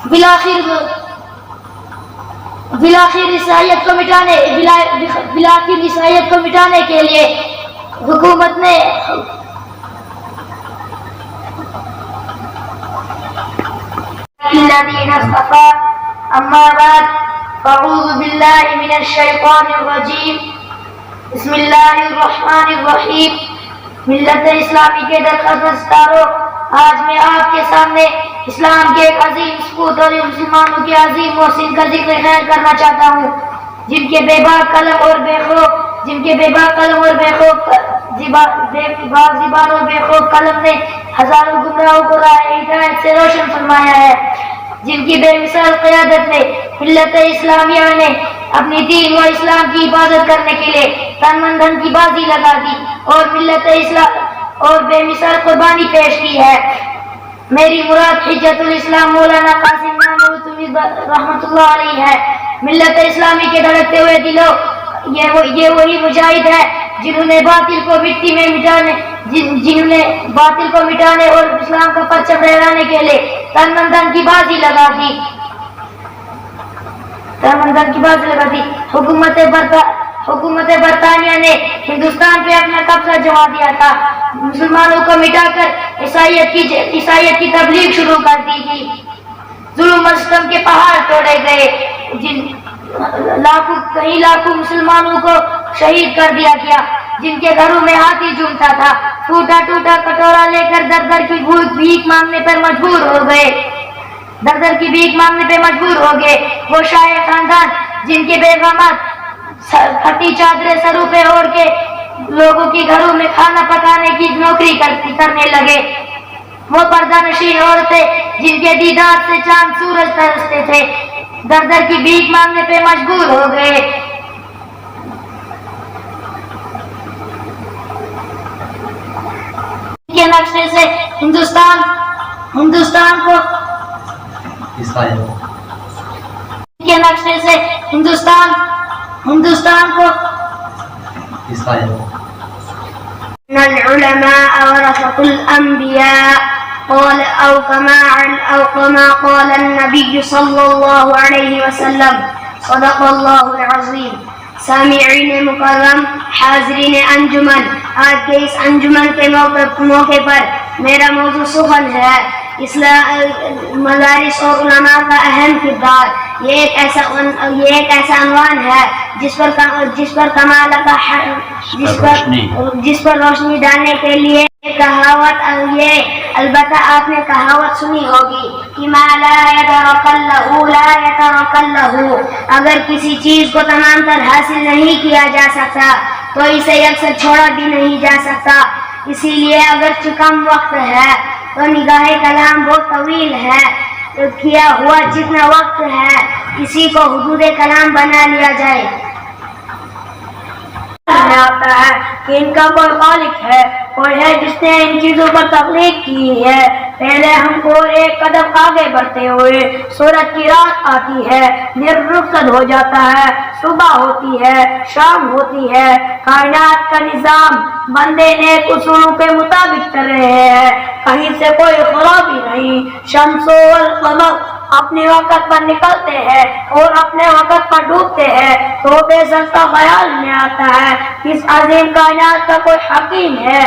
بالآخر عیسائیت کو مٹانے کے لیے حکومت نے الذین اصطفى اما بعد فاعوذ باللہ من الشیطان الرجیم بسم اللہ الرحمن الرحیم۔ ملت اسلامی کے درخواستاروں، آج میں آپ کے سامنے اسلام کے ایک عظیم سپوت اور مسلمانوں کے عظیم محسن کا ذکر خیر کرنا چاہتا ہوں، جن کے بے باک قلم اور بے خوف قلم نے ہزاروں گمراہوں کو راہ ہدایت سے روشن فرمایا ہے، جن کی بے مثال قیادت نے ملت اسلامیہ نے اپنی دین و اسلام کی حفاظت کرنے کے لیے تن من دھن کی بازی لگا دی اور ملت اسلام اور بے مثال قربانی پیش کی ہے۔ میری مراد حجت الاسلام مولانا قاسم نانوتوی رحمۃ اللہ علیہ ہے۔ ملت اسلامی کے دھڑکتے ہوئے دلوں، یہ وہی مجاہد ہے جنہوں نے باطل کو مٹانے اور اسلام کا پرچم لہرانے کے لیے تن من دھن کی بازی لگا دی۔ حکومت برطانیہ نے ہندوستان پہ اپنا قبضہ جما دیا تھا، مسلمانوں کو مٹا کر عیسائیت کی تبلیغ شروع کر دی گئی، ظلم و ستم کے پہاڑ توڑے گئے، کئی لاکھوں مسلمانوں کو شہید کر دیا گیا، جن کے گھروں میں ہاتھی جھومتا تھا، ٹوٹا ٹوٹا کٹورا لے کر در در کی بھیک مانگنے پر مجبور ہو گئے۔ وہ شاہ خاندان جن کے بیگمات پھٹی چادریں سروں پہ اوڑھ کے لوگوں کے گھروں میں کھانا پکانے کی نوکری کرنے لگے، وہ پردہ نشین عورتیں جن کے دیدار سے چاند سورج ترستے تھے، در در کی بھیک مانگنے پہ مجبور ہو گئے۔ کے نقشے سے ہندوستان کو العلماء ورثة الأنبياء قال أو كما قال النبي صلى الله عليه وسلم صدق الله العظيم۔ سامعین مکرم، حاضرین انجمن، آج کے اس انجمن کے موقع پر میرا موضوع سخن ہے، مدارس اور علماء کا اہم کردار۔ یہ ایک ایسا عنوان ہے جس پر روشنی ڈالنے کے لیے البتہ آپ نے کہاوت سنی ہوگی کہ ما لا يترك له، اگر کسی چیز کو تمام تر حاصل نہیں کیا جا سکتا تو اسے یکسر چھوڑا بھی نہیں جا سکتا۔ اسی لیے اگرچہ کم وقت ہے تو نگاہ کلام بہت طویل ہے، کیا ہوا جتنا وقت ہے اسی کو حدود کلام بنا لیا جائے۔ آتا ہے کہ ان کا کوئی خالق ہے، کوئی ہے جس نے ان چیزوں پر تخلیق کی ہے۔ پہلے ہم کو ایک قدم آگے بڑھتے ہوئے سورج کی رات آتی ہے، دن رخصت ہو جاتا ہے، صبح ہوتی ہے، شام ہوتی ہے، کائنات کا نظام بندے نیک اصولوں کے مطابق چل رہے ہیں، کہیں سے کوئی خرابی نہیں۔ شمس و قمر اپنے وقت پر نکلتے ہیں اور اپنے وقت پر ڈوبتے ہیں، تو بے سستا خیال میں آتا ہے کہ اس عظیم کائنات کا کوئی حکیم ہے،